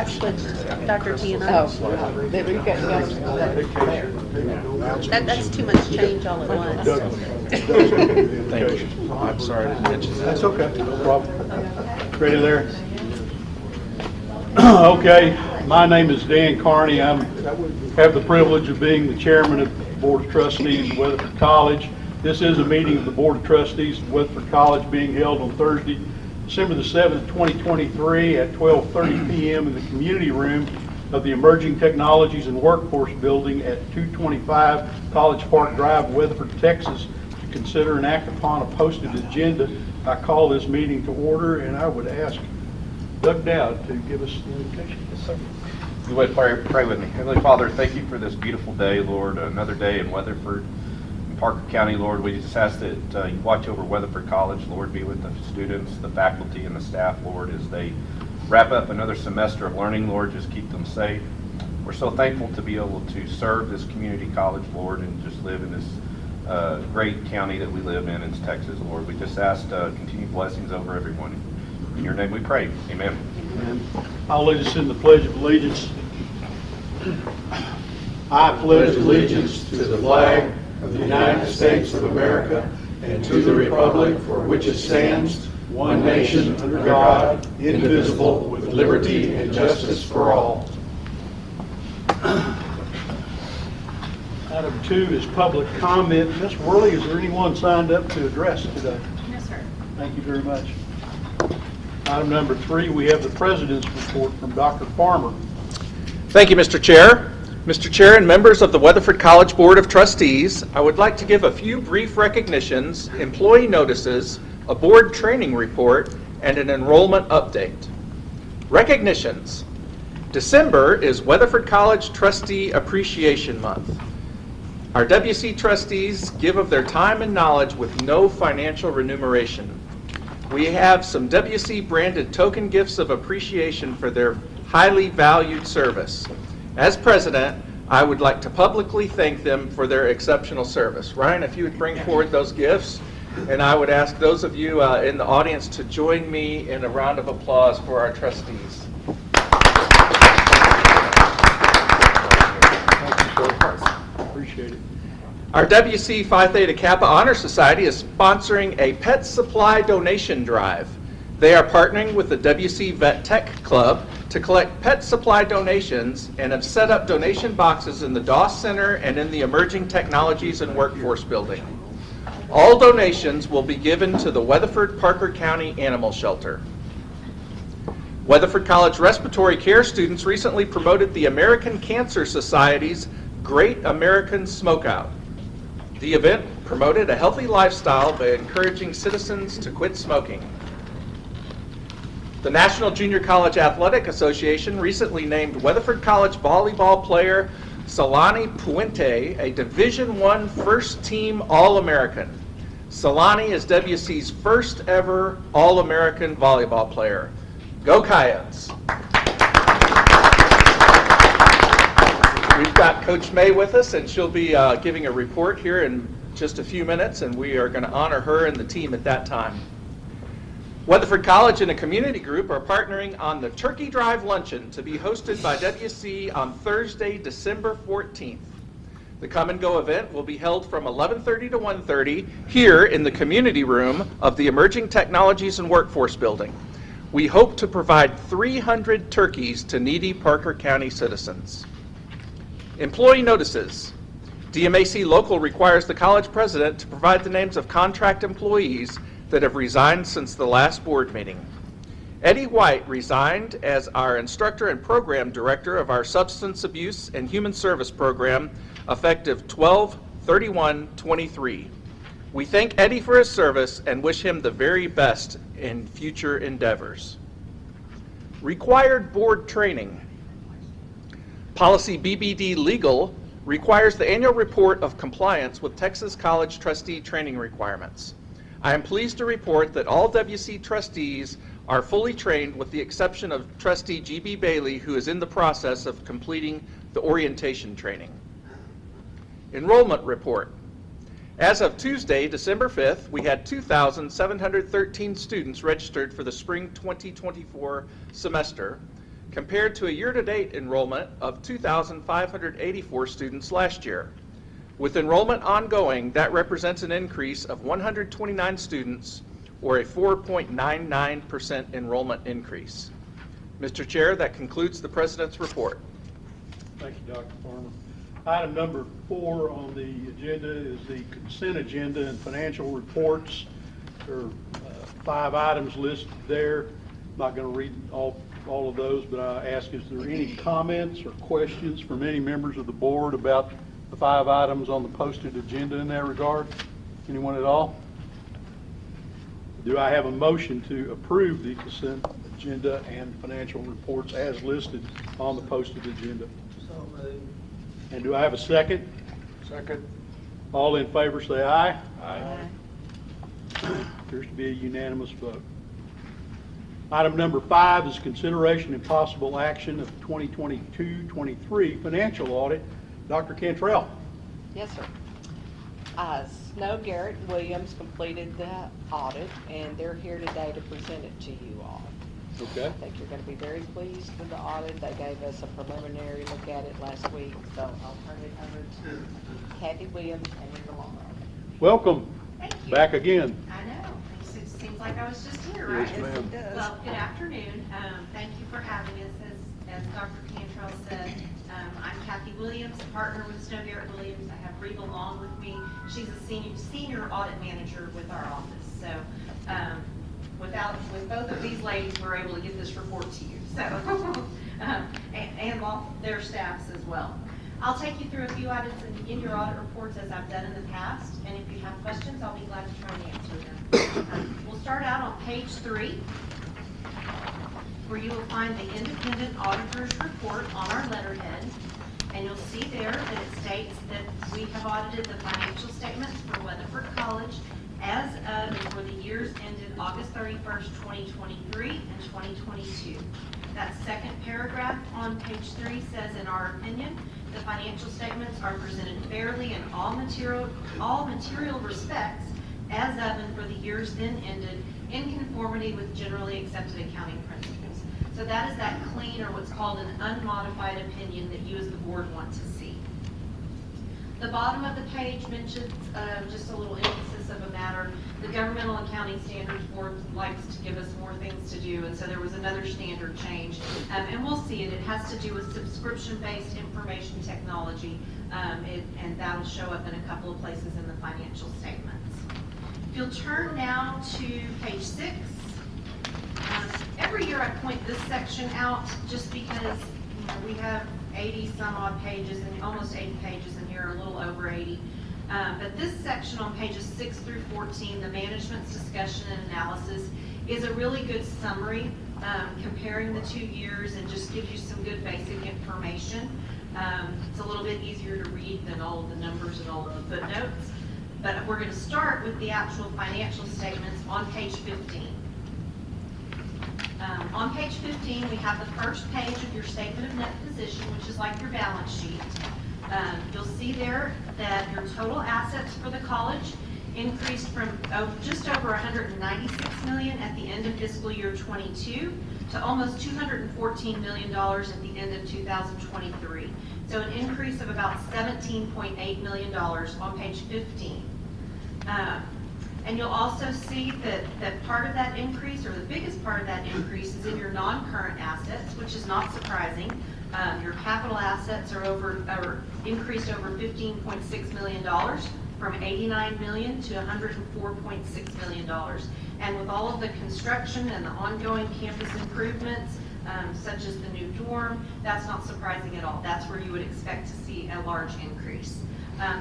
That's what Dr. T and I. Oh, there you go. That's too much change all at once. Thank you. I'm sorry I didn't mention that. That's okay, no problem. Ready there? Okay, my name is Dan Carney. I have the privilege of being the chairman of the Board of Trustees of Weatherford College. This is a meeting of the Board of Trustees of Weatherford College being held on Thursday, December the 7th, 2023 at 12:30 p.m. in the community room of the Emerging Technologies and Workforce Building at 225 College Park Drive, Weatherford, Texas, to consider and act upon a posted agenda. I call this meeting to order, and I would ask Doug Dowd to give us the invitation. Yes, sir. You would pray with me. Heavenly Father, thank you for this beautiful day, Lord, another day in Weatherford, in Parker County, Lord. We just ask that you watch over Weatherford College, Lord, be with the students, the faculty, and the staff, Lord, as they wrap up another semester of learning, Lord. Just keep them safe. We're so thankful to be able to serve this community college, Lord, and just live in this great county that we live in Texas, Lord. We just ask continued blessings over everyone. In your name we pray. Amen. And I'll lead us in the Pledge of Allegiance. I pledge allegiance to the flag of the United States of America and to the republic for which it stands, one nation under God, indivisible, with liberty and justice for all. Item 2 is public comment. Ms. Worley, is there anyone signed up to address today? No, sir. Thank you very much. Item number 3, we have the President's report from Dr. Farmer. Thank you, Mr. Chair. Mr. Chair and members of the Weatherford College Board of Trustees, I would like to give a few brief recognitions, employee notices, a board training report, and an enrollment update. Recognitions. December is Weatherford College Trustee Appreciation Month. Our WC trustees give of their time and knowledge with no financial remuneration. We have some WC branded token gifts of appreciation for their highly valued service. As president, I would like to publicly thank them for their exceptional service. Ryan, if you would bring forward those gifts, and I would ask those of you in the audience to join me in a round of applause for our trustees. Thank you, sir. Appreciate it. Our WC Phi Theta Kappa Honor Society is sponsoring a pet supply donation drive. They are partnering with the WC Vet Tech Club to collect pet supply donations and have set up donation boxes in the Doss Center and in the Emerging Technologies and Workforce Building. All donations will be given to the Weatherford Parker County Animal Shelter. Weatherford College Respiratory Care students recently promoted the American Cancer Society's Great American Smokeout. The event promoted a healthy lifestyle by encouraging citizens to quit smoking. The National Junior College Athletic Association recently named Weatherford College volleyball player Salani Puente a Division I First Team All-American. Salani is WC's first ever All-American volleyball player. Go Coyotes! We've got Coach May with us, and she'll be giving a report here in just a few minutes, and we are going to honor her and the team at that time. Weatherford College and a community group are partnering on the Turkey Drive Luncheon to be hosted by WC on Thursday, December 14th. The Come and Go event will be held from 11:30 to 1:30 here in the community room of the Emerging Technologies and Workforce Building. We hope to provide 300 turkeys to needy Parker County citizens. Employee notices. DMAC Local requires the college president to provide the names of contract employees that have resigned since the last board meeting. Eddie White resigned as our instructor and program director of our substance abuse and human service program effective 12/31/23. We thank Eddie for his service and wish him the very best in future endeavors. Required board training. Policy BBD Legal requires the annual report of compliance with Texas College trustee training requirements. I am pleased to report that all WC trustees are fully trained with the exception of trustee GB Bailey, who is in the process of completing the orientation training. Enrollment report. As of Tuesday, December 5th, we had 2,713 students registered for the spring 2024 semester, compared to a year-to-date enrollment of 2,584 students last year. With enrollment ongoing, that represents an increase of 129 students, or a 4.99% enrollment increase. Mr. Chair, that concludes the President's report. Thank you, Dr. Farmer. Item number 4 on the agenda is the consent agenda and financial reports. There are 5 items listed there. I'm not going to read all of those, but I ask, is there any comments or questions from any members of the board about the 5 items on the posted agenda in that regard? Anyone at all? Do I have a motion to approve the consent agenda and financial reports as listed on the posted agenda? So moved. And do I have a second? Second. All in favor say aye. Aye. Appears to be a unanimous vote. Item number 5 is consideration and possible action of 2022-23 financial audit. Dr. Cantrell. Yes, sir. Snow Garrett Williams completed the audit, and they're here today to present it to you all. Okay. I think you're going to be very pleased with the audit. They gave us a preliminary look at it last week, so I'll turn it over to Kathy Williams and Linda Long. Welcome. Thank you. Back again. I know. It seems like I was just here, right? Yes, ma'am. Well, good afternoon. Thank you for having us. As Dr. Cantrell said, I'm Kathy Williams, a partner with Snow Garrett Williams. I have Reba Long with me. She's a senior audit manager with our office. So with both of these ladies, we're able to get this report to you. So and all their staffs as well. I'll take you through a few items in your audit reports as I've done in the past, and if you have questions, I'll be glad to try and answer them. We'll start out on page 3, where you will find the independent auditor's report on our letterhead, and you'll see there that it states that we have audited the financial statements for Weatherford College as of and for the years ended August 31st, 2023 and 2022. That second paragraph on page 3 says, in our opinion, the financial statements are presented fairly in all material respects as of and for the years then ended in conformity with generally accepted accounting principles. So that is that clean, or what's called an unmodified opinion, that you as the board want to see. The bottom of the page mentions just a little emphasis of a matter. The Governmental Accounting Standards Board likes to give us more things to do, and so there was another standard change. And we'll see it. It has to do with subscription-based information technology, and that'll show up in a couple of places in the financial statements. If you'll turn now to page 6. Every year I point this section out just because we have 80 some odd pages, and almost 80 pages in here, a little over 80. But this section on pages 6 through 14, the management's discussion and analysis, is a really good summary comparing the 2 years, and just gives you some good basic information. It's a little bit easier to read than all of the numbers and all of the footnotes. But we're going to start with the actual financial statements on page 15. On page 15, we have the first page of your statement of net position, which is like your balance sheet. You'll see there that your total assets for the college increased from just over $196 million at the end of fiscal year 22 to almost $214 million at the end of 2023. So an increase of about $17.8 million on page 15. And you'll also see that part of that increase, or the biggest part of that increase, is in your non-current assets, which is not surprising. Your capital assets are increased over $15.6 million, from $89 million to $104.6 million. And with all of the construction and the ongoing campus improvements, such as the new dorm, that's not surprising at all. That's where you would expect to see a large increase.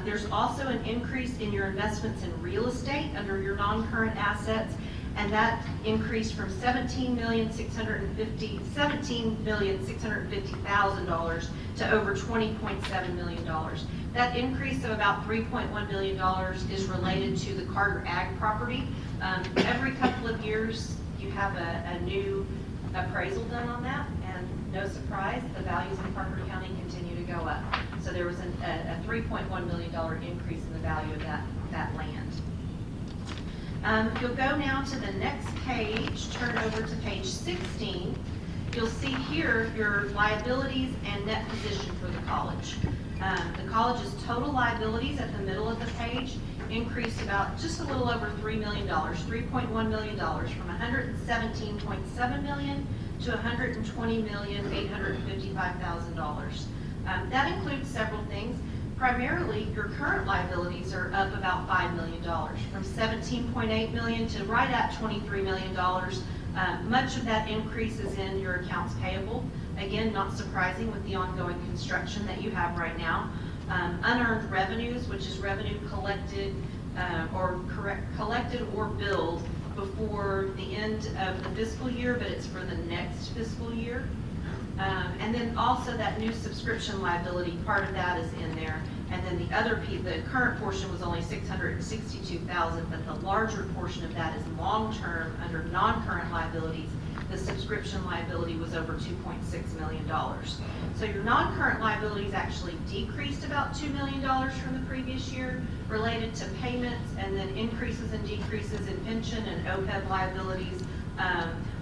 There's also an increase in your investments in real estate under your non-current assets, and that increased from $17,650,000 to over $20.7 million. That increase of about $3.1 million is related to the Carter Ag property. Every couple of years, you have a new appraisal done on that, and no surprise, the values in Parker County continue to go up. So there was a $3.1 million increase in the value of that land. If you'll go now to the next page, turn over to page 16, You'll see here your liabilities and net position for the college. The college's total liabilities at the middle of the page increased about just a little over $3 million, $3.1 million, from $117.7 million to $120,855,000. That includes several things. Primarily, your current liabilities are up about $5 million, from $17.8 million to right at $23 million. Much of that increase is in your accounts payable. Again, not surprising with the ongoing construction that you have right now. Unearned revenues, which is revenue collected or billed before the end of the fiscal year, but it's for the next fiscal year. And then also that new subscription liability, part of that is in there. And then the current portion was only $662,000, but the larger portion of that is long-term under non-current liabilities. The subscription liability was over $2.6 million. So your non-current liabilities actually decreased about $2 million from the previous year related to payments and then increases and decreases in pension and OPEB liabilities.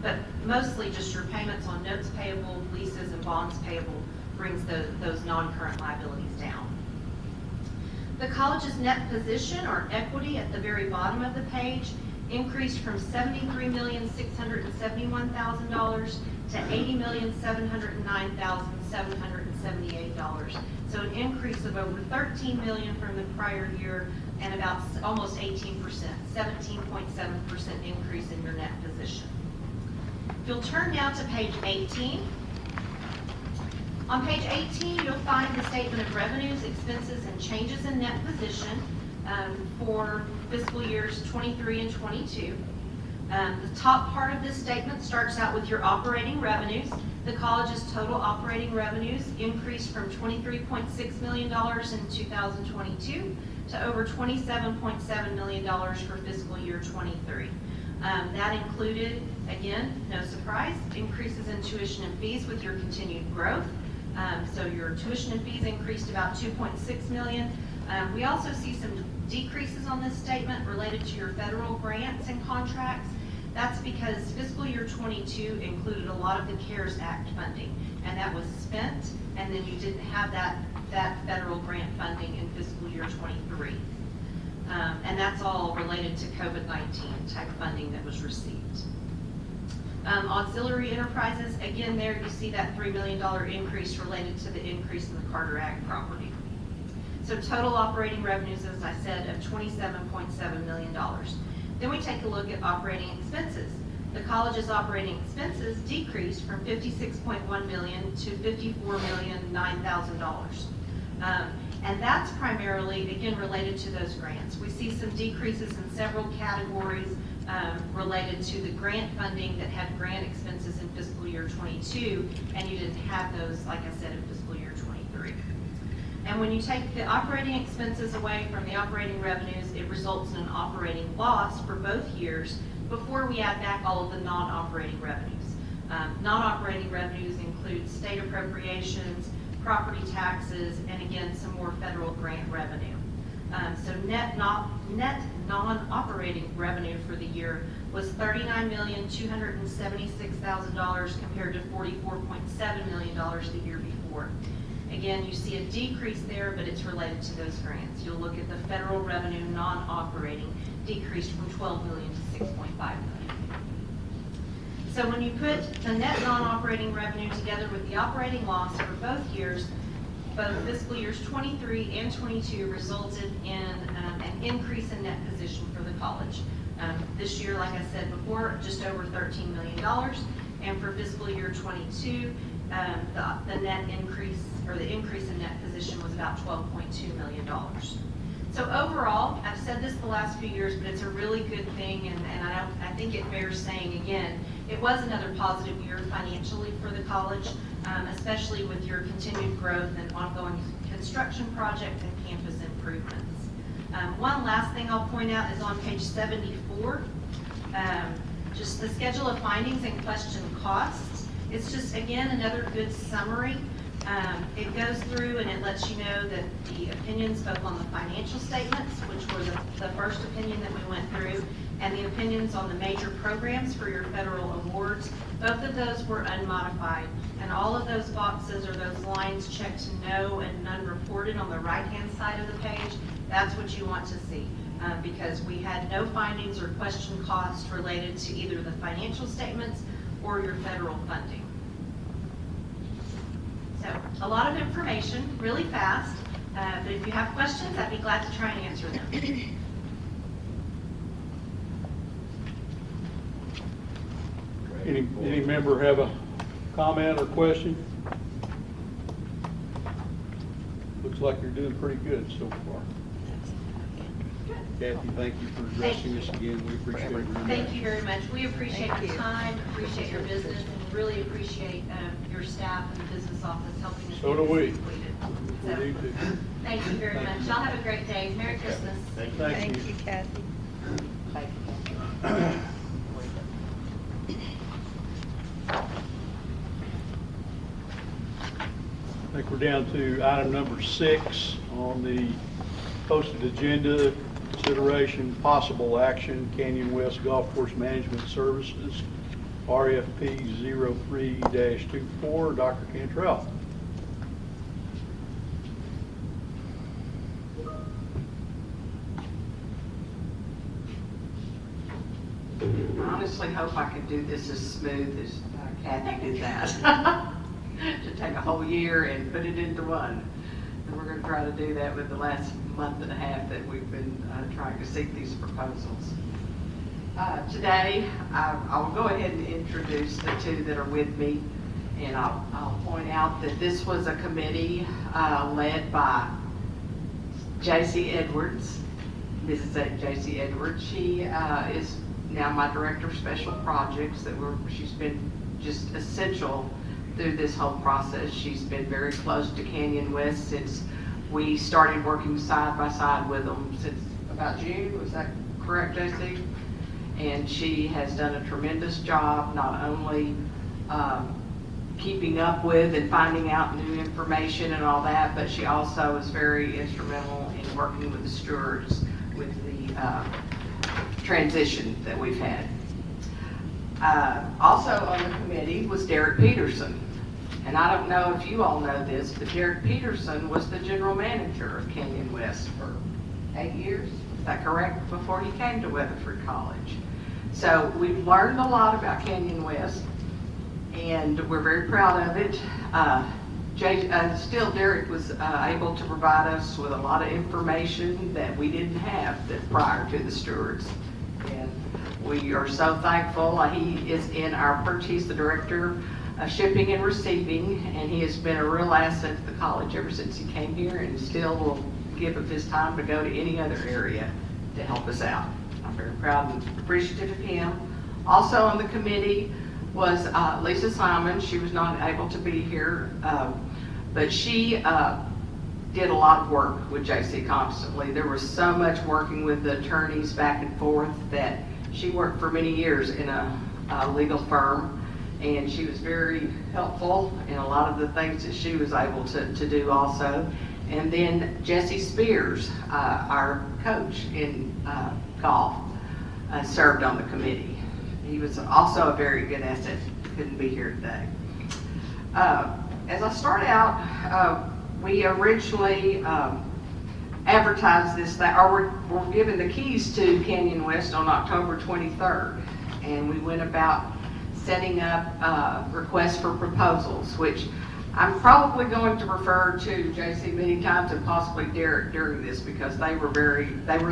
But mostly just your payments on notes payable, leases, and bonds payable brings those non-current liabilities down. The college's net position, or equity, at the very bottom of the page increased from $73,671,000 to $80,709,778. So an increase of over $13 million from the prior year and about almost 18%, 17.7% increase in your net position. If you'll turn now to page 18. On page 18, you'll find the statement of revenues, expenses, and changes in net position for fiscal years 23 and 22. The top part of this statement starts out with your operating revenues. The college's total operating revenues increased from $23.6 million in 2022 to over $27.7 million for fiscal year 23. That included, again, no surprise, increases in tuition and fees with your continued growth. So your tuition and fees increased about $2.6 million. We also see some decreases on this statement related to your federal grants and contracts. That's because fiscal year 22 included a lot of the CARES Act funding, and that was spent, and then you didn't have that federal grant funding in fiscal year 23. And that's all related to COVID-19 type funding that was received. Auxiliary enterprises, again, there you see that $3 million increase related to the increase in the Carter Ag property. So total operating revenues, as I said, of $27.7 million. Then we take a look at operating expenses. The college's operating expenses decreased from $56.1 million to $54,009,000. And that's primarily, again, related to those grants. We see some decreases in several categories related to the grant funding that had grant expenses in fiscal year 22, and you didn't have those, like I said, in fiscal year 23. And when you take the operating expenses away from the operating revenues, it results in an operating loss for both years before we add back all of the non-operating revenues. Non-operating revenues include state appropriations, property taxes, and again, some more federal grant revenue. So net non-operating revenue for the year was $39,276,000 compared to $44.7 million the year before. Again, you see a decrease there, but it's related to those grants. You'll look at the federal revenue non-operating decreased from $12 million to $6.5 million. So when you put the net non-operating revenue together with the operating loss for both years, both fiscal years 23 and 22 resulted in an increase in net position for the college. This year, like I said before, just over $13 million, and for fiscal year 22, the net increase, or the increase in net position, was about $12.2 million. So overall, I've said this the last few years, but it's a really good thing, and I think it bears saying again. It was another positive year financially for the college, especially with your continued growth and ongoing construction projects and campus improvements. One last thing I'll point out is on page 74, just the schedule of findings and question costs. It's just, again, another good summary. It goes through and it lets you know that the opinions both on the financial statements, which were the first opinion that we went through, and the opinions on the major programs for your federal awards. Both of those were unmodified, and all of those boxes or those lines checked no and none reported on the right-hand side of the page. That's what you want to see, because we had no findings or question costs related to either the financial statements or your federal funding. So, a lot of information, really fast, but if you have questions, I'd be glad to try and answer them. Any member have a comment or question? Looks like you're doing pretty good so far. Kathy, thank you for addressing us again. We appreciate it very much. Thank you very much. We appreciate your time, appreciate your business, and really appreciate your staff and the business office helping us. So get do this we. completed. We So, do too. thank you very much. Y'all have a great day. Merry Christmas. Thank you. Kathy. Thank you. I think we're down to item number 6 on the posted agenda, consideration, possible action, Canyon West Golf Course Management Services, RFP 03-24, Dr. Cantrell. I honestly hope I can do this as smooth as Kathy did that. To take a whole year and put it into one. And we're going to try to do that with the last month and a half that we've been trying to seek these proposals. Today, I will go ahead and introduce the two that are with me. And I'll point out that this was a committee led by J.C. Edwards, Mrs. J.C. Edwards. She is now my Director of Special Projects. She's been just essential through this whole process. She's been very close to Canyon West since we started working side by side with them since about June. Was that correct, JC? And she has done a tremendous job, not only keeping up with and finding out new information and all that, but she also is very instrumental in working with the stewards with the transition that we've had. Also on the committee was Derek Peterson. And I don't know if you all know this, but Derek Peterson was the general manager of Canyon West for 8 years. Is that correct? Before he came to Weatherford College. So we've learned a lot about Canyon West, and we're very proud of it. Still, Derek was able to provide us with a lot of information that we didn't have prior to the stewards. And we are so thankful. He is in our he's the director of shipping and receiving, and he has been a real asset to the college ever since he came here, and still will give of his time to go to any other area to help us out. I'm very proud and appreciative of him. Also on the committee was Lisa Simon. She was not able to be here, but she did a lot of work with JC constantly. There was so much working with the attorneys back and forth that she worked for many years in a legal firm, and she was very helpful in a lot of the things that she was able to do also. And then Jesse Spears, our coach in golf, served on the committee. He was also a very good asset. Couldn't be here today. As I start out, we originally advertised this, or were given the keys to Canyon West on October 23rd. And we went about setting up requests for proposals, which I'm probably going to refer to JC many times and possibly Derek during this, because they were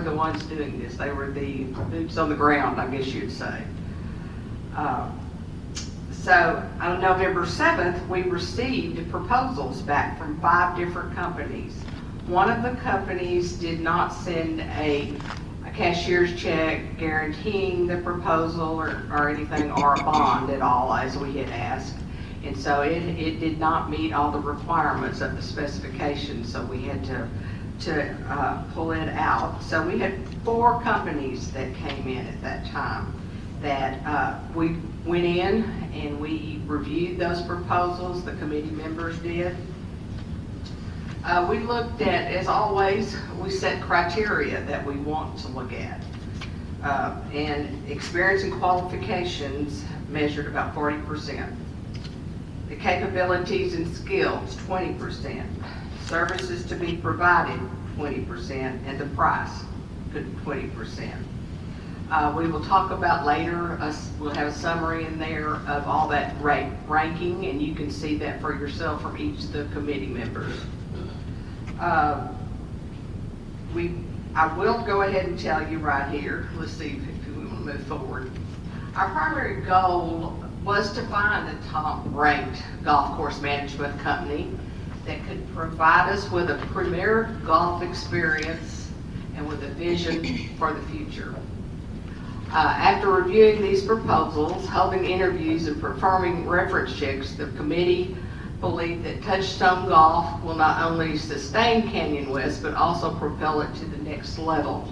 the ones doing this. They were the boots on the ground, I guess you'd say. So on November 7th, we received proposals back from 5 different companies. One of the companies did not send a cashier's check guaranteeing the proposal or anything, or a bond at all, as we had asked. And so it did not meet all the requirements of the specifications, so we had to pull it out. So we had 4 companies that came in at that time that we went in and we reviewed those proposals, the committee members did. We looked at, as always, we set criteria that we want to look at. And experience and qualifications measured about 40%. The capabilities and skills, 20%. Services to be provided, 20%, and the price, 20%. We will talk about later, we'll have a summary in there of all that ranking, and you can see that for yourself from each of the committee members. I will go ahead and tell you right here, let's see if we want to move forward. Our primary goal was to find a top-ranked golf course management company that could provide us with a premier golf experience and with a vision for the future. After reviewing these proposals, holding interviews, and performing reference checks, the committee believed that Touchstone Golf will not only sustain Canyon West, but also propel it to the next level.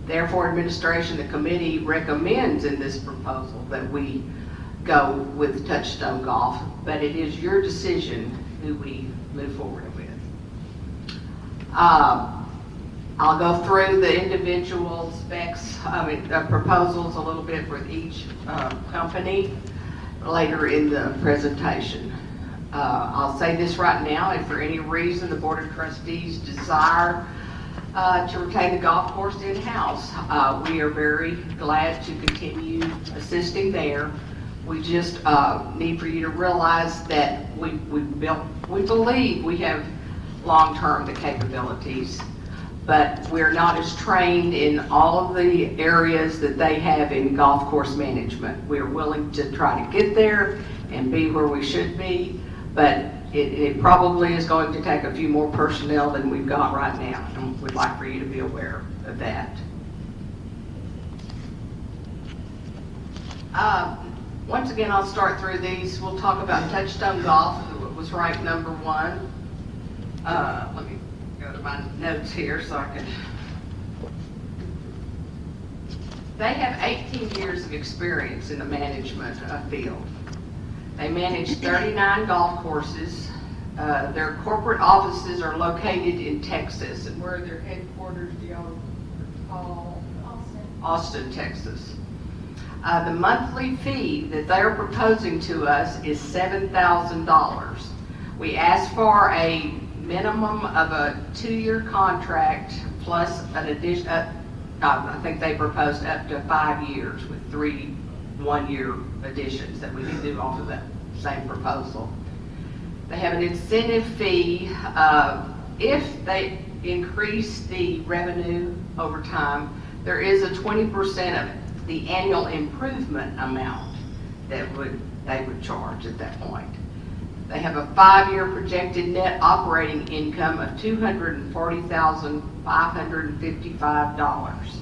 Therefore, administration, the committee recommends in this proposal that we go with Touchstone Golf, but it is your decision who we move forward with. I'll go through the individual specs, proposals a little bit for each company later in the presentation. I'll say this right now, if for any reason the Board of Trustees desire to retain the golf course in-house, we are very glad to continue assisting there. We just need for you to realize that we believe we have long-term the capabilities, but we're not as trained in all of the areas that they have in golf course management. We're willing to try to get there and be where we should be, but it probably is going to take a few more personnel than we've got right now, and we'd like for you to be aware of that. Once again, I'll start through these. We'll talk about Touchstone Golf, who was ranked number 1. Let me go to my notes here so I can. They have 18 years of experience in the management field. They manage 39 golf courses. Their corporate offices are located in Texas. And where are their headquarters, do y'all recall? Austin, Texas. The monthly fee that they're proposing to us is $7,000. We asked for a minimum of a 2-year contract plus an addition, I think they proposed up to 5 years with 3 1-year additions that we can do off of that same proposal. They have an incentive fee. If they increase the revenue over time, there is a 20% of the annual improvement amount that they would charge at that point. They have a 5-year projected net operating income of $240,555.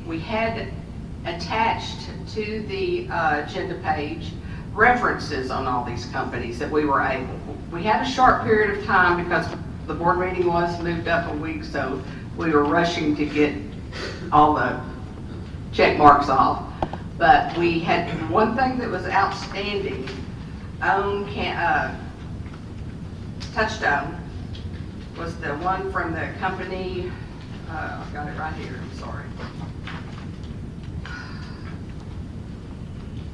We had attached to the agenda page references on all these companies that we were able. We had a short period of time because the board meeting was moved up a week, so we were rushing to get all the check marks off. But we had one thing that was outstanding. Touchstone was the one from the company, I've got it right here, I'm sorry.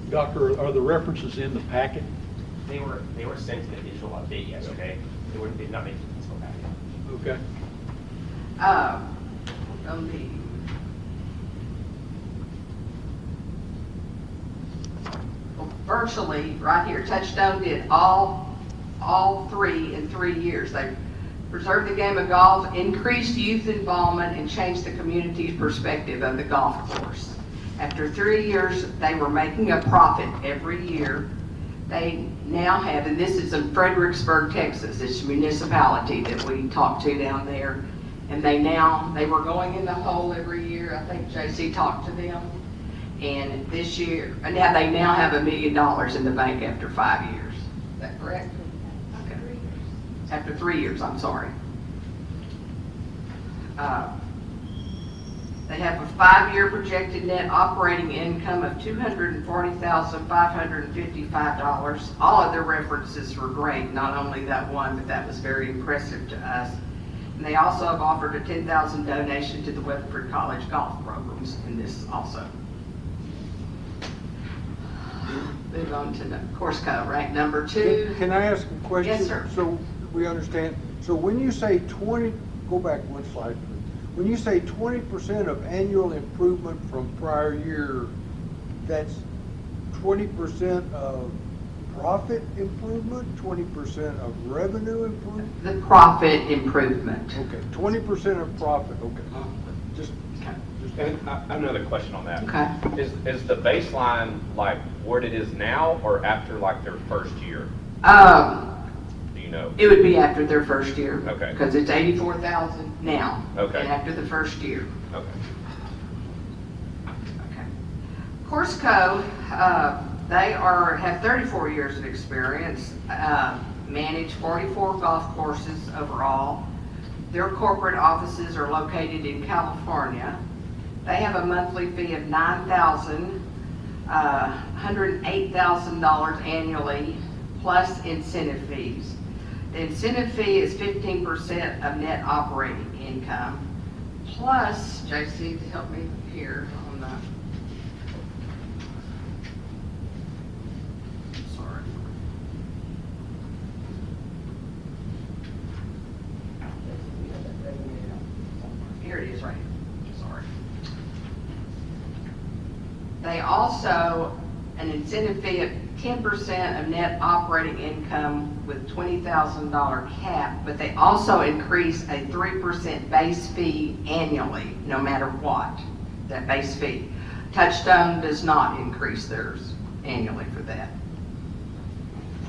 Doctor, are the references in the packet? They were sent in a digital update yesterday. They did not make the physical packet. Okay. Virtually, right here, Touchstone did all 3 in 3 years. They preserved the game of golf, increased youth involvement, and changed the community's perspective of the golf course. After 3 years, they were making a profit every year. They now have, and this is in Fredericksburg, Texas, it's a municipality that we talked to down there, and they were going in the hole every year. I think JC talked to them. And this year, now they now have $1 million in the bank after 5 years. Is that correct? Okay. After 3 years, I'm sorry. They have a 5-year projected net operating income of $240,555. All of their references were great, not only that one, but that was very impressive to us. And they also have offered a $10,000 donation to the Weatherford College golf programs in this also. Move on to the course code, rank number 2. Can I ask a question? Yes, sir. So we understand, so when you say 20, go back one slide, please. When you say 20% of annual improvement from prior year, that's 20% of profit improvement, 20% of revenue improvement? The profit improvement. Okay, 20% of profit, okay. Just, And another question on that. Okay. Is the baseline like what it is now or after like their first year? Do you know? It would be after their first year. Okay. Because it's 84,000 now. Okay. And after the first year. Okay. Okay. Course code, they have 34 years of experience, manage 44 golf courses overall. Their corporate offices are located in California. They have a monthly fee of $108,000 annually, plus incentive fees. The incentive fee is 15% of net operating income, plus, JC, help me here on the, sorry. Here it is right here, sorry. They also, an incentive fee of 10% of net operating income with $20,000 cap, but they also increase a 3% base fee annually, no matter what, that base fee. Touchstone does not increase theirs annually for that.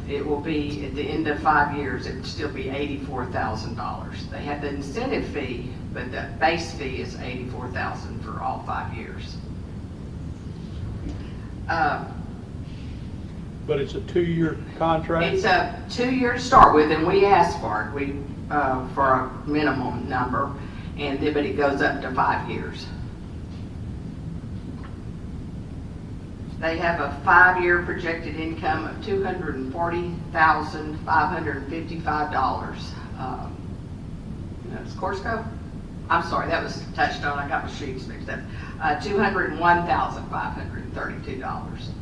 It will be, at the end of 5 years, it would still be $84,000. They have the incentive fee, but the base fee is $84,000 for all 5 years. But it's a 2-year contract? It's a 2-year to start with, and we asked for it, for a minimum number, and then, but it goes up to 5 years. They have a 5-year projected income of $240,555. That's course code? I'm sorry, that was Touchstone, I got my sheets mixed up. $201,532.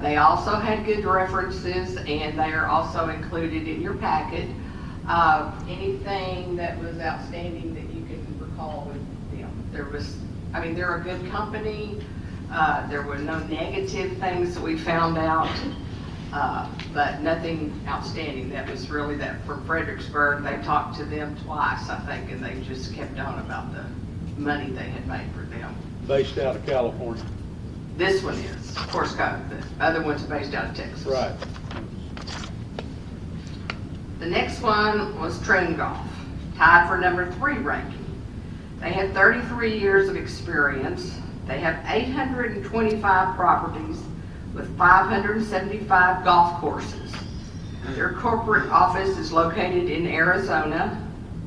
They also had good references, and they are also included in your packet. Anything that was outstanding that you can recall with them. They're a good company. There were no negative things that we found out, but nothing outstanding. That was really that from Fredericksburg. They talked to them twice, I think, and they just kept on about the money they had made for them. Based out of California. This one is, of course, the other one's based out of Texas. Right. The next one was Troon Golf, tied for number 3 ranking. They had 33 years of experience. They have 825 properties with 575 golf courses. Their corporate office is located in Arizona.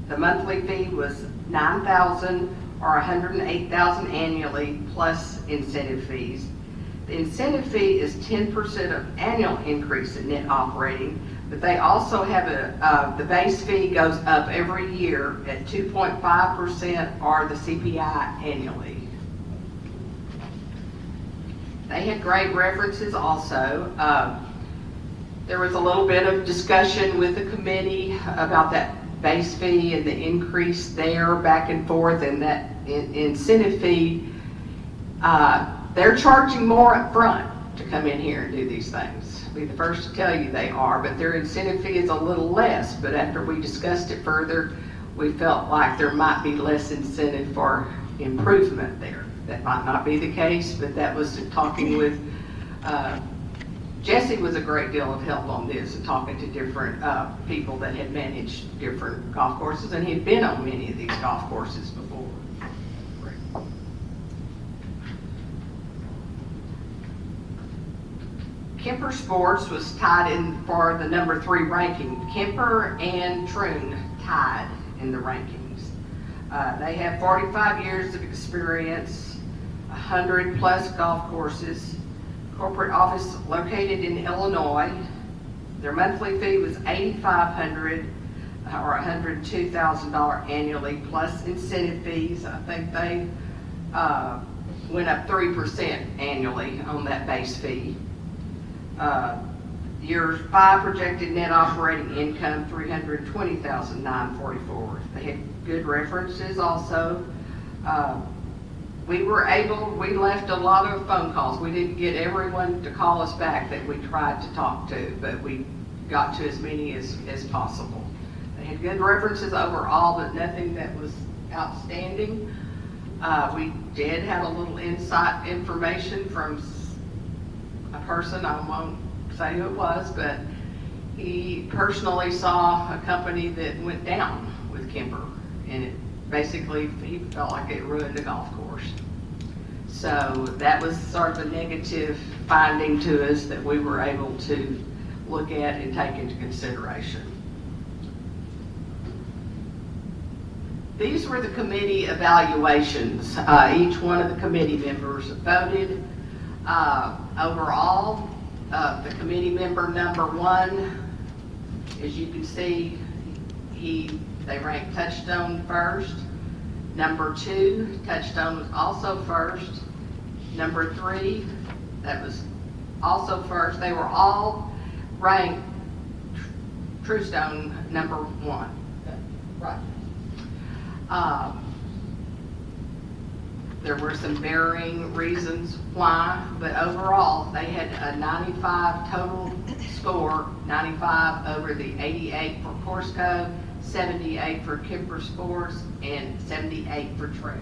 The monthly fee was $9,000 or $108,000 annually, plus incentive fees. The incentive fee is 10% of annual increase in net operating, but they also have the base fee goes up every year at 2.5% or the CPI annually. They had great references also. There was a little bit of discussion with the committee about that base fee and the increase there back and forth, and that incentive fee, they're charging more up front to come in here and do these things. I'll be the first to tell you they are, but their incentive fee is a little less, but after we discussed it further, we felt like there might be less incentive for improvement there. That might not be the case, but that was talking with, Jesse was a great deal of help on this and talking to different people that had managed different golf courses, and he'd been on many of these golf courses before. Kemper Sports was tied in for the number 3 ranking. Kemper and Troon tied in the rankings. They have 45 years of experience, 100 plus golf courses, corporate office located in Illinois. Their monthly fee was $8,500. or $102,000 annually, plus incentive fees. I think they went up 3% annually on that base fee. Year 5 projected net operating income, $320,944. They had good references also. We left a lot of phone calls. We didn't get everyone to call us back that we tried to talk to, but we got to as many as possible. They had good references overall, but nothing that was outstanding. We did have a little inside information from a person, I won't say who it was, but he personally saw a company that went down with Kemper, and it basically, he felt like it ruined the golf course. So that was sort of a negative finding to us that we were able to look at and take into consideration. These were the committee evaluations. Each one of the committee members voted. Overall, the committee member number 1, as you can see, they ranked Touchstone first. Number 2, Touchstone was also first. Number 3, that was also first. They were all ranked Truestone number 1. Right. There were some varying reasons why, but overall, they had a 95 total score, 95 over the 88 for Course Code, 78 for Kemper Sports, and 78 for True.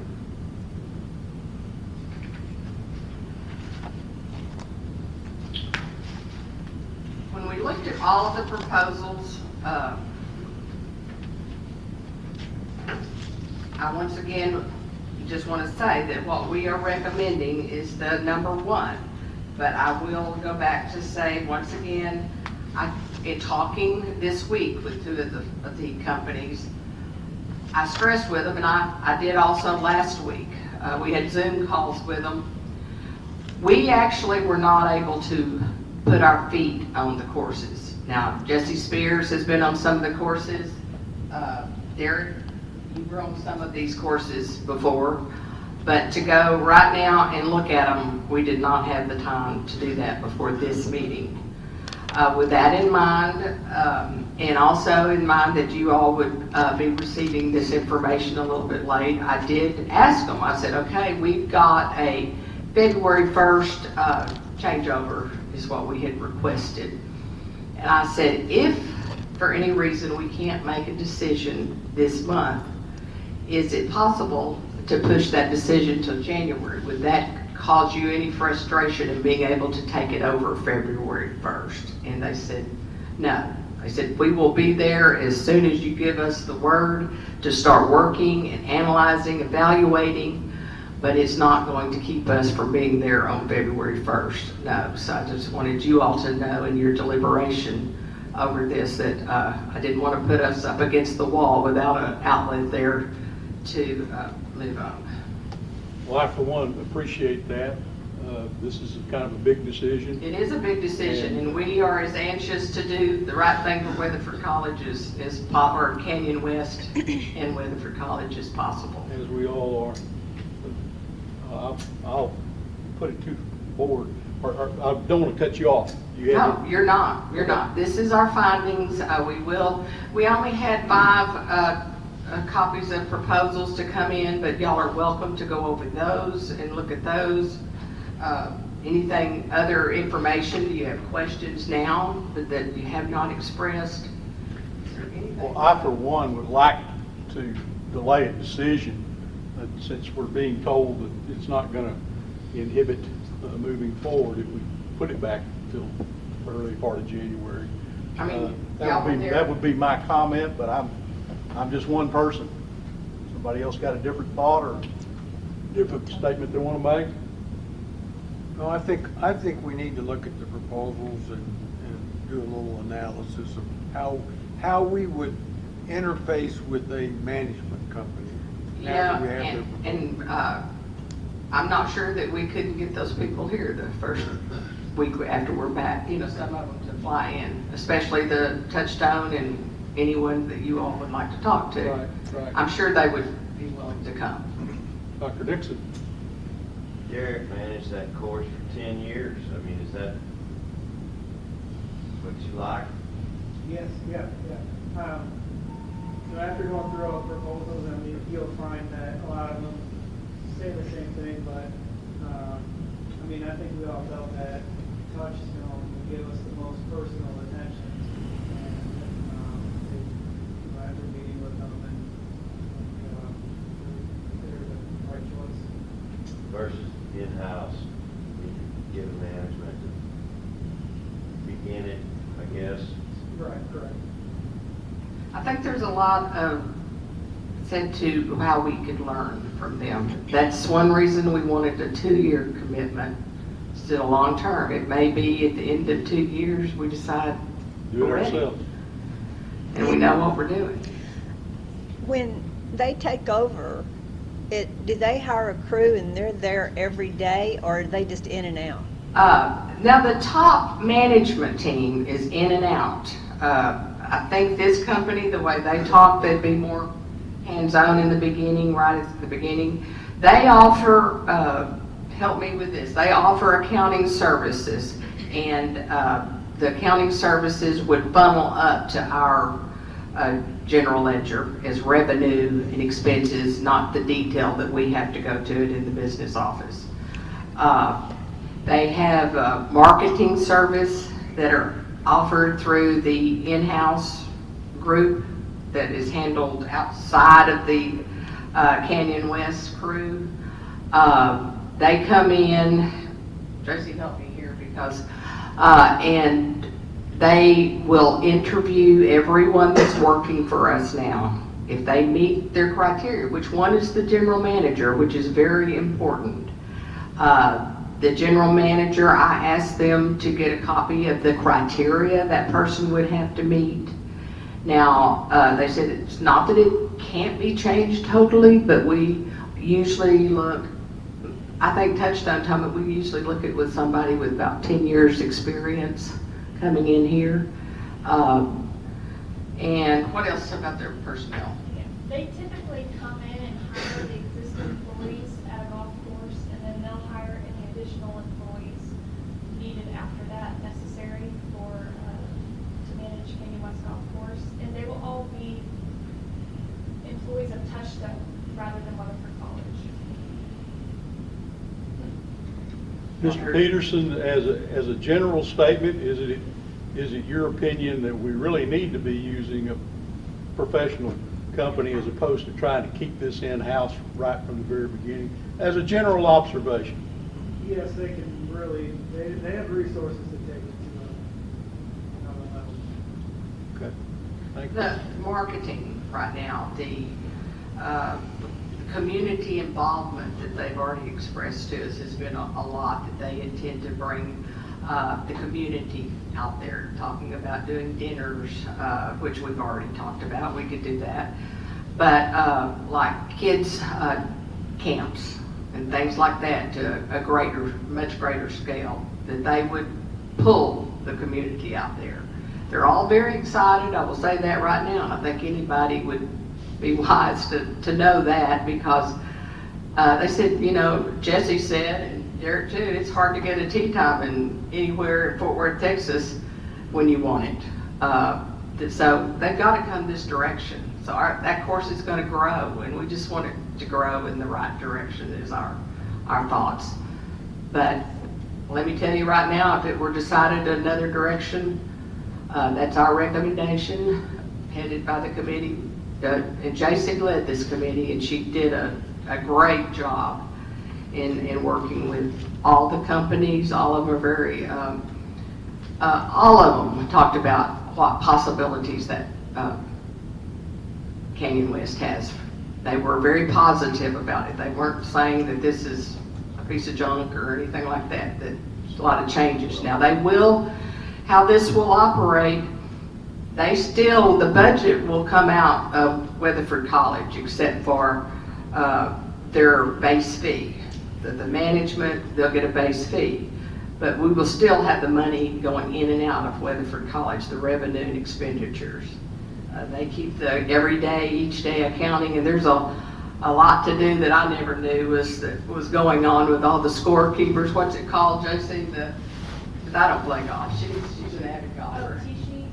When we looked at all of the proposals, I once again just want to say that what we are recommending is the number 1. But I will go back to say once again, in talking this week with 2 of the companies, I stressed with them, and I did also last week. We had Zoom calls with them. We actually were not able to put our feet on the courses. Now, Jesse Spears has been on some of the courses. Derek, you were on some of these courses before. But to go right now and look at them, we did not have the time to do that before this meeting. With that in mind, and also in mind that you all would be receiving this information a little bit late, I did ask them. I said, okay, we've got a February 1st changeover is what we had requested. And I said, if for any reason we can't make a decision this month, is it possible to push that decision till January? Would that cause you any frustration in being able to take it over February 1st? And they said, no. They said, we will be there as soon as you give us the word to start working and analyzing, evaluating, but it's not going to keep us from being there on February 1st. No. So I just wanted you all to know in your deliberation over this that I didn't want to put us up against the wall without an outlet there to move on. Well, I, for one, appreciate that. This is kind of a big decision. It is a big decision, and we are as anxious to do the right thing for Weatherford College or Canyon West and Weatherford College as possible. As we all are. I'll put it to the board. Or I don't want to cut you off. No, you're not. You're not. This is our findings. We only had 5 copies of proposals to come in, but y'all are welcome to go over those and look at those. Anything, other information, do you have questions now that you have not expressed? Is there anything? Well, I, for one, would like to delay a decision since we're being told that it's not going to inhibit moving forward if we put it back till early part of January. I mean, that would be my comment, but I'm just one person. Somebody else got a different thought or different statement they want to make? No, I think we need to look at the proposals and do a little analysis of how we would interface with a management company. Yeah, and I'm not sure that we couldn't get those people here the first week after we're back. You know, some of them to fly in, especially the Touchstone and anyone that you all would like to talk to. Right, right. I'm sure they would be willing to come. Dr. Dixon? Derek managed that course for 10 years. I mean, is that what you like? Yes, yeah. So after going through all the proposals, I mean, you'll find that a lot of them say the same thing, but, I mean, I think we all felt that Touchstone would give us the most personal attention. And, after meeting with them, and, they're the right choice. Versus in-house, given management to begin it, I guess. Right, correct. I think there's a lot of said to how we could learn from them. That's one reason we wanted a 2-year commitment instead of long-term. It may be at the end of 2 years, we decide Do it we're ready, ourselves. and we know what we're doing. When they take over, do they hire a crew and they're there every day, or are they just in and out? Now, the top management team is in and out. I think this company, the way they talk, they'd be more hands-on in the beginning, right at the beginning. They offer, help me with this, they offer accounting services, and the accounting services would funnel up to our general ledger as revenue and expenses, not the detail that we have to go to it in the business office. They have a marketing service that are offered through the in-house group that is handled outside of the Canyon West crew. They come in, Tracy help me here, because, and they will interview everyone that's working for us now. If they meet their criteria, which one is the general manager, which is very important. The general manager, I asked them to get a copy of the criteria that person would have to meet. Now, they said it's not that it can't be changed totally, but we usually look, I think Touchstone told me we usually look at with somebody with about 10 years experience coming in here. And what else about their personnel? They typically come in and hire the existing employees at a golf course, and then they'll hire any additional employees needed after that necessary to manage Canyon West Golf Course. And they will all be employees of Touchstone rather than Weatherford College. Mr. Peterson, as a general statement, is it your opinion that we really need to be using a professional company as opposed to trying to keep this in-house right from the very beginning? As a general observation. Yes, they can really, they have resources to take it to another level. Okay. Thank you. The marketing right now, the community involvement that they've already expressed to us has been a lot, that they intend to bring the community out there, talking about doing dinners, which we've already talked about. We could do that. But like kids camps and things like that to a much greater scale, that they would pull the community out there. They're all very excited. I will say that right now. I think anybody would be wise to know that, because they said, you know, Jesse said, and Derek too, it's hard to get a tea time anywhere in Fort Worth, Texas when you want it. So they've got to come this direction. So that course is going to grow, and we just want it to grow in the right direction is our thoughts. But let me tell you right now, if it were decided another direction, that's our recommendation, headed by the committee. And J.C. led this committee, and she did a great job in working with all the companies. All of them are very, all of them talked about what possibilities that Canyon West has. They were very positive about it. They weren't saying that this is a piece of junk or anything like that. There's a lot of changes. Now they will, how this will operate, the budget will come out of Weatherford College except for their base fee. The management, they'll get a base fee. But we will still have the money going in and out of Weatherford College, the revenue and expenditures. They keep the every day, each day accounting, and there's a lot to do that I never knew was going on with all the scorekeepers. What's it called, Josie? I don't play golf. She's an avid golfer. Oh, T-sheet?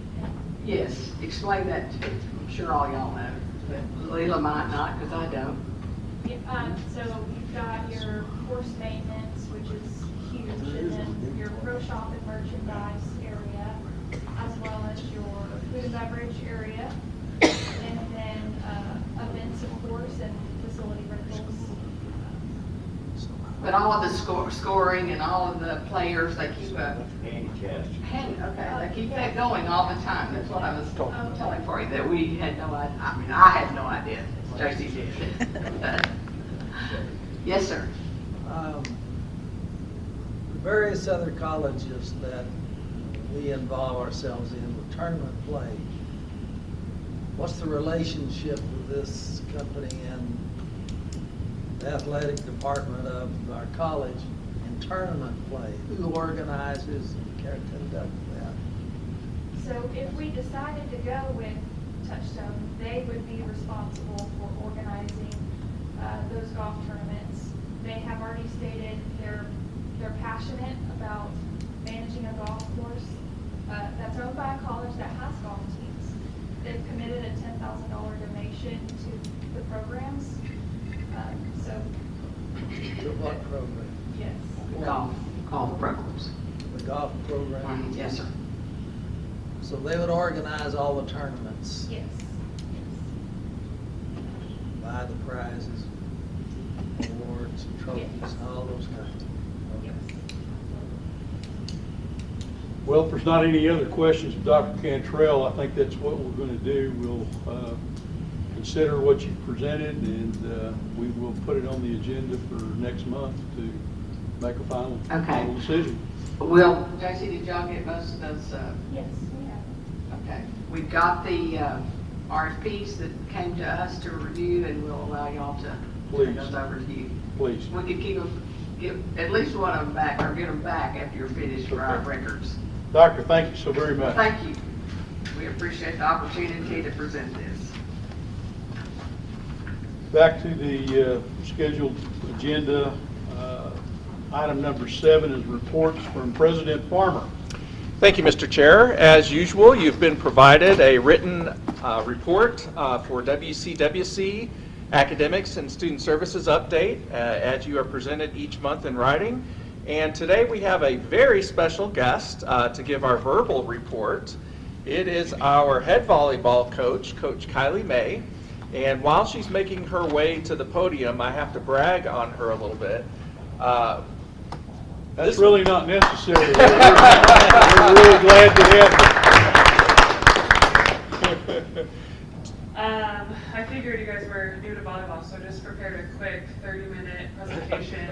Yes, explain that to me. I'm sure all y'all know, but Leila might not because I don't. Yeah, so you've got your course maintenance, which is huge, and then your pro shop and merchandise area, as well as your food and beverage area, and then events, of course, and facility rentals. But all of the scoring and all of the players, they keep a Handicap. they keep that going all the time. That's what I was telling for you, that we had no idea. I mean, I had no idea. Tracy did. Yes, sir. The various other colleges that we involve ourselves in with tournament play, what's the relationship with this company and the athletic department of our college in tournament play? Who organizes and conducts that? So if we decided to go with Touchstone, they would be responsible for organizing those golf tournaments. They have already stated they're passionate about managing a golf course that's owned by a college that has golf teams. They've committed a $10,000 donation to the programs. So. To what program? Yes. Golf programs. The golf program? Yes, sir. So they would organize all the tournaments? Yes. Buy the prizes, awards, and trophies, and all those kinds of things. Well, if there's not any other questions of Dr. Cantrell, I think that's what we're going to do. We'll consider what you presented, and we will put it on the agenda for next month to make a final decision. Well, J.C., did y'all get most of those? Yes, we have. Okay. We've got the RFPs that came to us to review, and we'll allow y'all to turn those over to you. Please. We could give at least one of them back, or get them back after you're finished for our records. Doctor, thank you so very much. Thank you. We appreciate the opportunity to present this. Back to the scheduled agenda. Item number 7 is reports from President Farmer. Thank you, Mr. Chair. As usual, you've been provided a written report for WCWC Academics and Student Services Update as you are presented each month in writing. And today we have a very special guest to give our verbal report. It is our head volleyball coach, Coach Kylie May. And while she's making her way to the podium, I have to brag on her a little bit. That's really not necessary. We're really glad to have you. I figured you guys were new to volleyball, so just prepared a quick 30-minute presentation.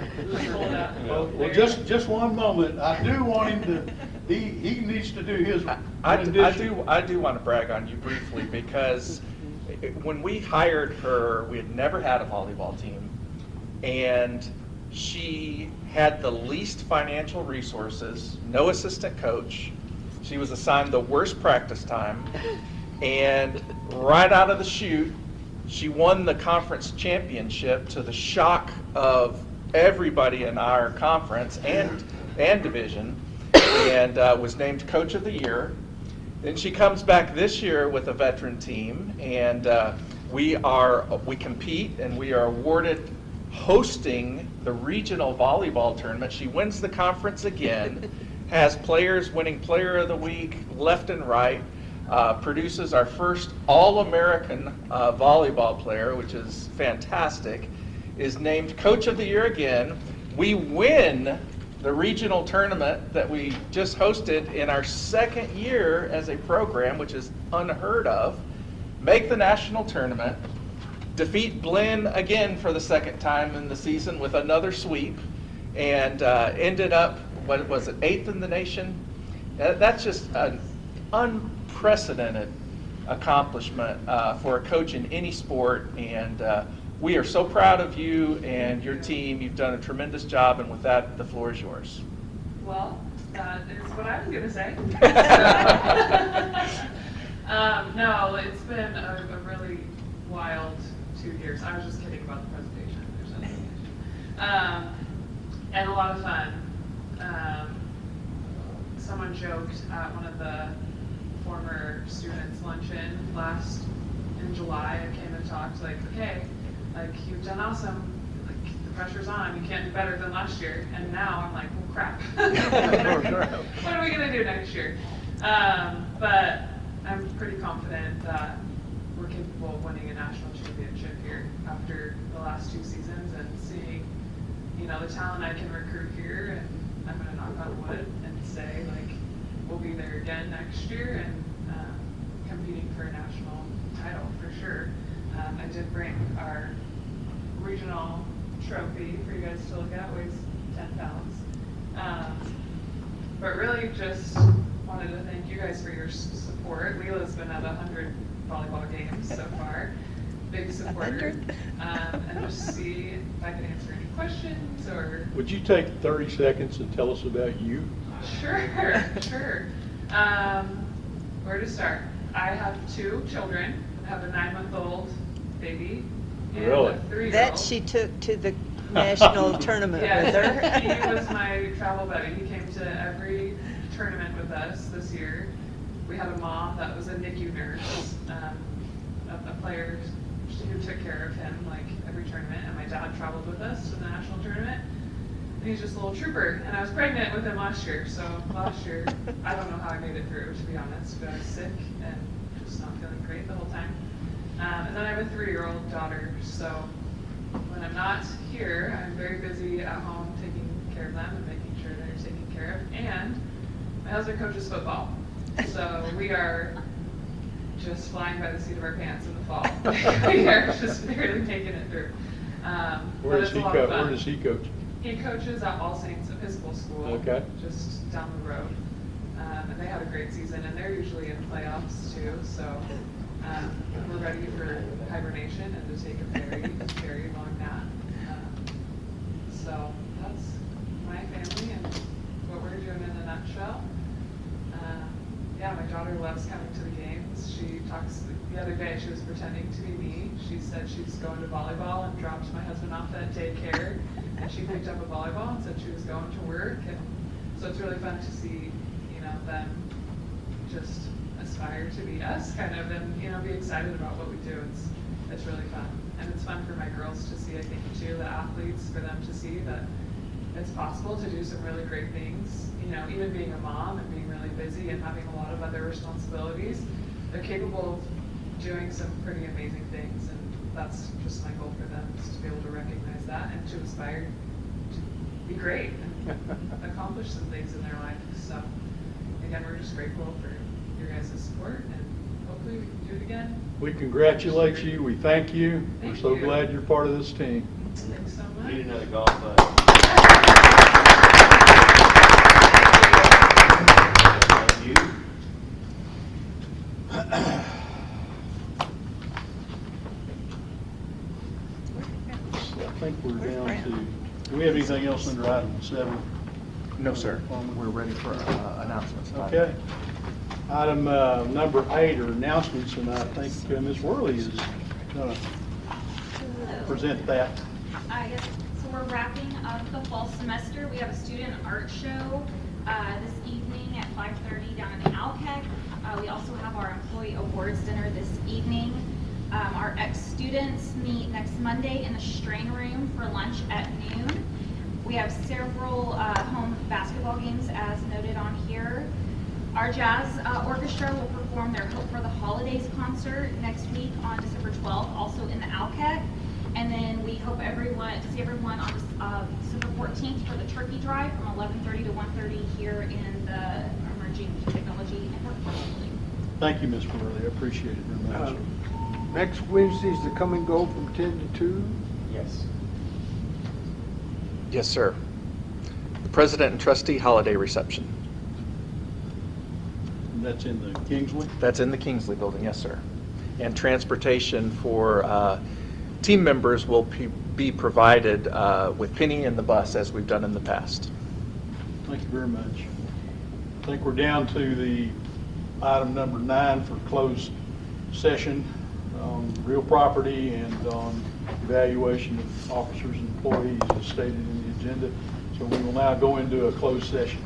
Hold up. Well, just one moment. I do want him to. He needs to do his. I do want to brag on you briefly because when we hired her, we had never had a volleyball team, and she had the least financial resources, no assistant coach. She was assigned the worst practice time, and right out of the chute, she won the conference championship to the shock of everybody in our conference and division, and was named Coach of the Year. Then she comes back this year with a veteran team, and we compete, and we are awarded hosting the regional volleyball tournament. She wins the conference again, has players winning Player of the Week left and right, produces our first All-American volleyball player, which is fantastic, is named Coach of the Year again. We win the regional tournament that we just hosted in our second year as a program, which is unheard of, make the national tournament, defeat Blinn again for the second time in the season with another sweep, and ended up, what was it, 8th in the nation? That's just an unprecedented accomplishment for a coach in any sport, and we are so proud of you and your team. You've done a tremendous job, and with that, the floor is yours. Well, that is what I was going to say. No, it's been a really wild 2 years. I was just kidding about the presentation. There's nothing. And a lot of fun. Someone joked at one of the former students' luncheon in July. I came and talked like, okay, like you've done awesome. Like the pressure's on. You can't do better than last year. And now I'm like, well, crap. What are we gonna do next year? But I'm pretty confident that we're capable of winning a national championship here after the last 2 seasons and seeing, the talent I can recruit here. And I'm gonna knock on wood and say like we'll be there again next year and competing for a national title for sure. I did bring our regional trophy for you guys to look at. Weighs 10 pounds. But really just wanted to thank you guys for your support. Leela's been at 100 volleyball games so far. Big supporter. And just see if I can answer any questions or... Would you take 30 seconds and tell us about you? Sure. Where to start? I have 2 children. I have a 9-month-old baby and Really? a 3-year-old. That she took to the national tournament with her. Yes, he was my travel buddy. He came to every tournament with us this year. We had a mom that was a NICU nurse, a player who took care of him like every tournament, and my dad traveled with us to the national tournament. And he's just a little trooper, and I was pregnant with him last year, so last year, I don't know how I made it through, to be honest, but I was sick and just not feeling great the whole time. And then I have a 3-year-old daughter, so when I'm not here, I'm very busy at home taking care of them and making sure they're taken care of. And my husband coaches football, so we are just flying by the seat of our pants in the fall. We are just barely making it through. Where does he coach? He coaches at All Saints Episcopal School, just down the road. And they have a great season, and they're usually in playoffs too, so we're ready for hibernation and to take a very, very long nap. So that's my family and what we're doing in a nutshell. Yeah, my daughter loves coming to the games. She talks, the other day she was pretending to be me. She said she's going to volleyball and dropped my husband off at daycare. And she picked up a volleyball and said she was going to work. And so it's really fun to see, them just aspire to be us kind of and, be excited about what we do. It's really fun. And it's fun for my girls to see, I think, too, the athletes, for them to see that it's possible to do some really great things. Even being a mom and being really busy and having a lot of other responsibilities, they're capable of doing some pretty amazing things. And that's just my goal for them, is to be able to recognize that and to aspire to be great and accomplish some things in their life. So again, we're just grateful for your guys' support and hopefully we can do it again. We congratulate you. We thank you. Thank We're so you. glad you're part of this team. Thanks so much. Need another golf ball. You? I think we're down to, do we have anything else under item 7? No, sir. We're ready for announcements. Okay. Item number 8 are announcements, and I think Ms. Worley is going to present that. Yes, so we're wrapping up the fall semester. We have a student art show this evening at 5:30 down in the Alkek. We also have our employee awards dinner this evening. Our ex-students meet next Monday in the Strain Room for lunch at noon. We have several home basketball games as noted on here. Our jazz orchestra will perform their Hope for the Holidays concert next week on December 12th, also in the Alkek. And then we hope to see everyone on December 14th for the turkey drive from 11:30 to 1:30 here in the Emerging Technology and Workforce Building. Thank you, Ms. Worley. I appreciate it very much. Next Wednesday's the come and go from 10 to 2? Yes. Yes, sir. The President and Trustee Holiday Reception. And that's in the Kingsley? That's in the Kingsley building, yes, sir. And transportation for team members will be provided with Penny and the bus, as we've done in the past. Thank you very much. I think we're down to the item number 9 for closed session, real property and on evaluation of officers and employees as stated in the agenda. So we will now go into a closed session.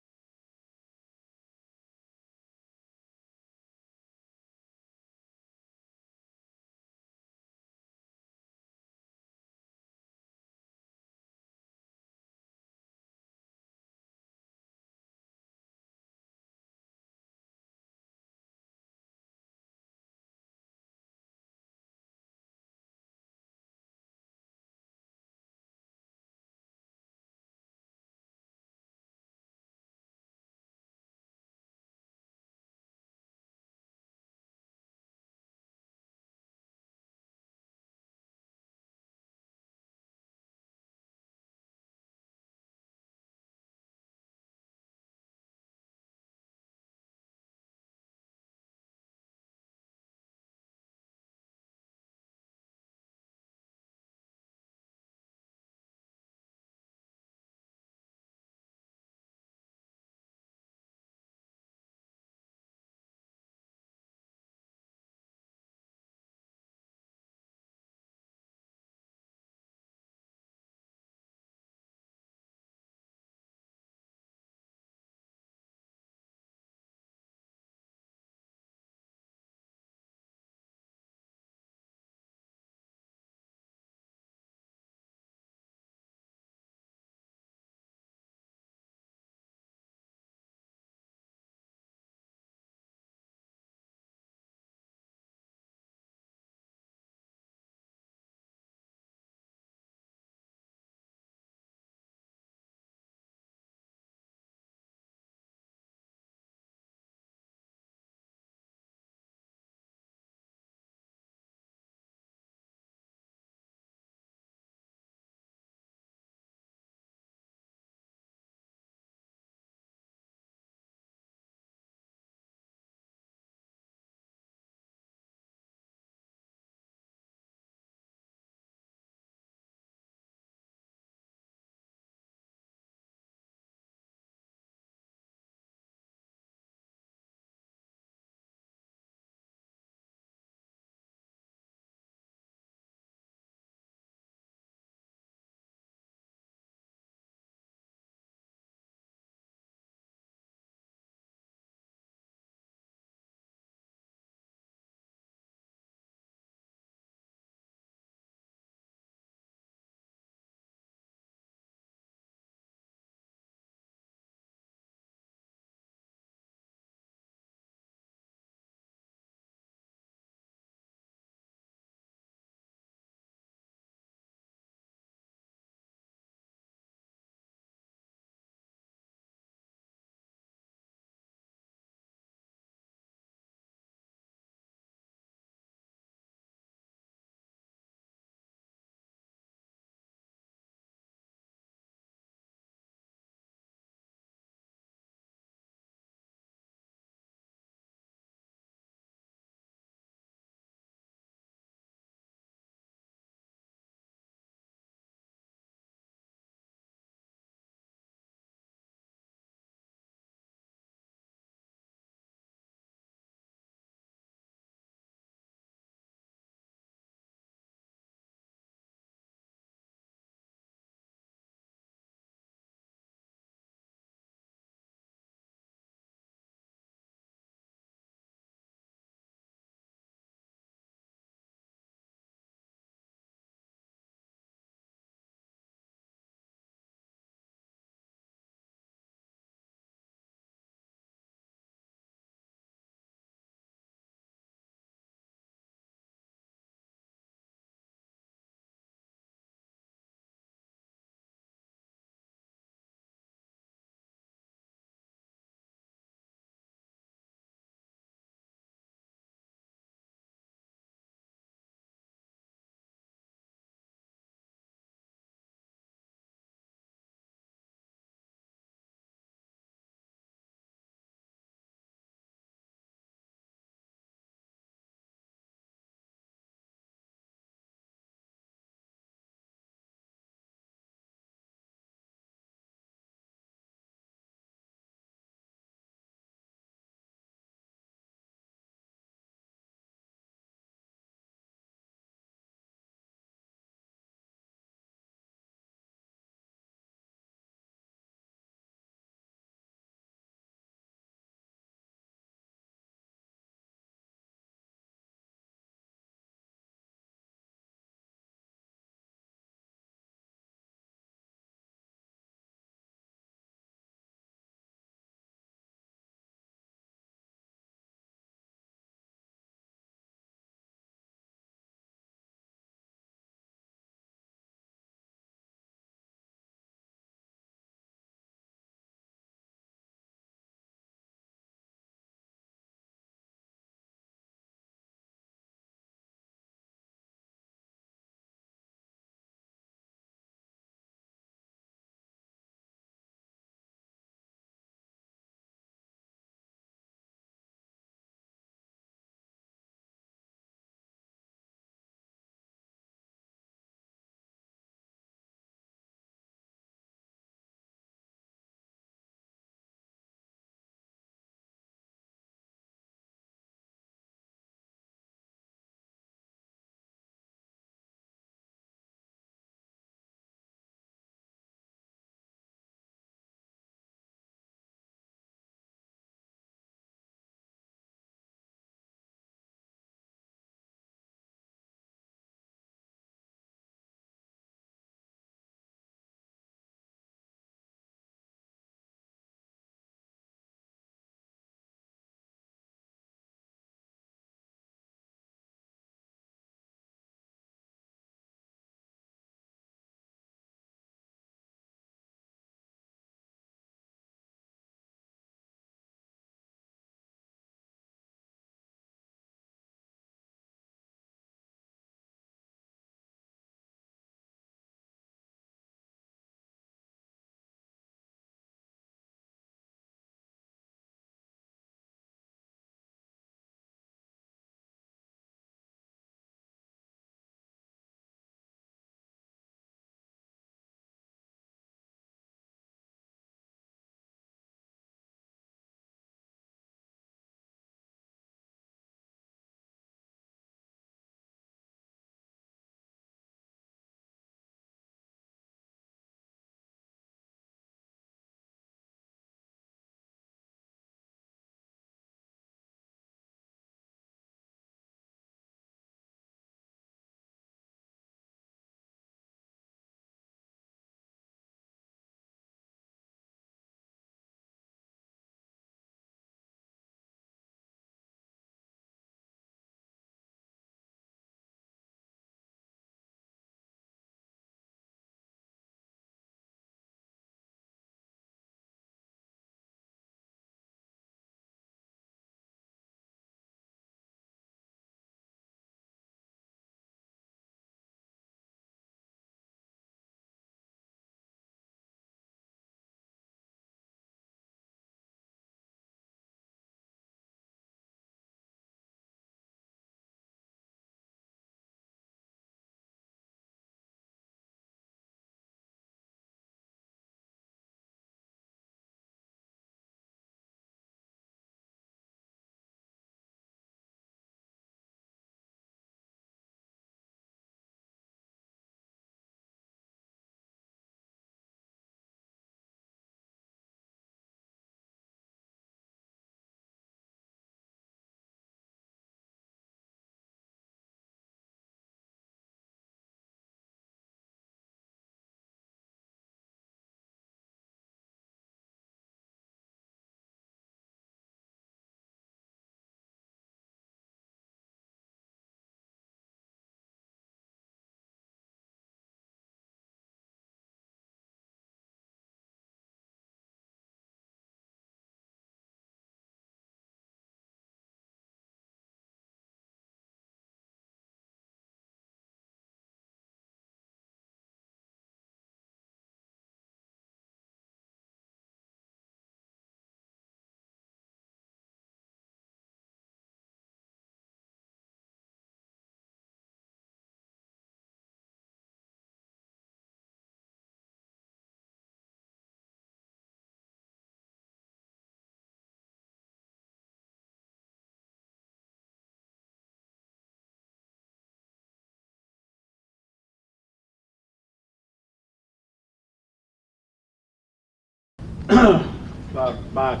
By my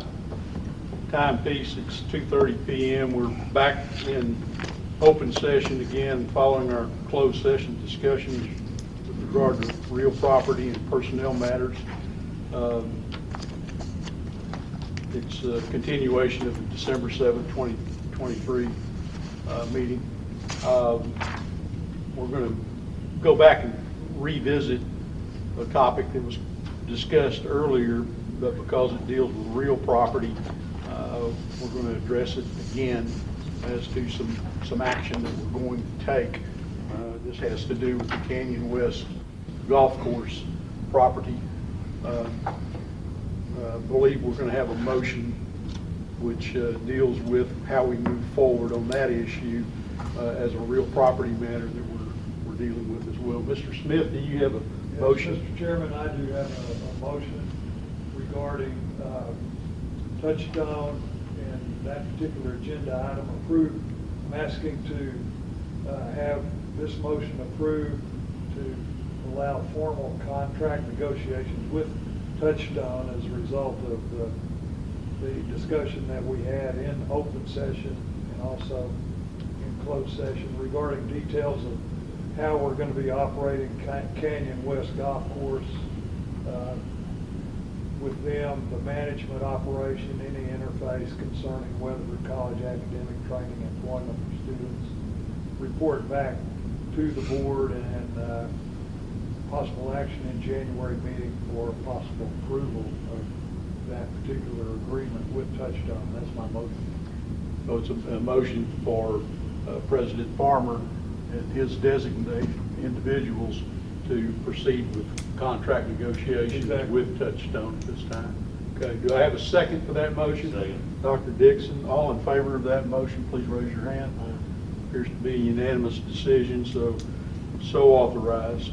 timepiece, it's 2:30 PM. We're back in open session again, following our closed session discussions with regard to real property and personnel matters. It's a continuation of the December 7th, 2023 meeting. We're going to go back and revisit a topic that was discussed earlier, but because it deals with real property, we're going to address it again as to some action that we're going to take. This has to do with the Canyon West Golf Course property. I believe we're going to have a motion which deals with how we move forward on that issue as a real property matter that we're dealing with as well. Mr. Smith, do you have a motion? Mr. Chairman, I do have a motion regarding Touchstone and that particular agenda item approved. I'm asking to have this motion approved to allow formal contract negotiations with Touchstone as a result of the discussion that we had in open session and also in closed session regarding details of how we're going to be operating Canyon West Golf Course with them, the management operation, any interface concerning Weatherford College academic training, employment for students, report back to the board and possible action in January meeting for possible approval of that particular agreement with Touchstone. That's my motion. So it's a motion for President Farmer and his designated individuals to proceed with contract negotiations with Touchstone at this time. Okay, do I have a second for that motion? Second. Dr. Dixon, all in favor of that motion, please raise your hand. Appears to be a unanimous decision, so authorized.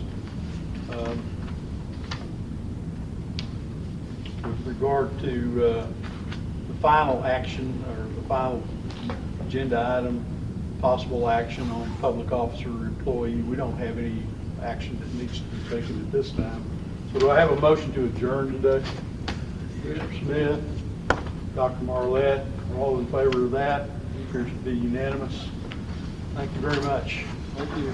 With regard to the final action or the final agenda item, possible action on public officer or employee, we don't have any action that needs to be taken at this time. So do I have a motion to adjourn today? Mr. Smith, Dr. Marlette, all in favor of that? Appears to be unanimous. Thank you very much. Thank you.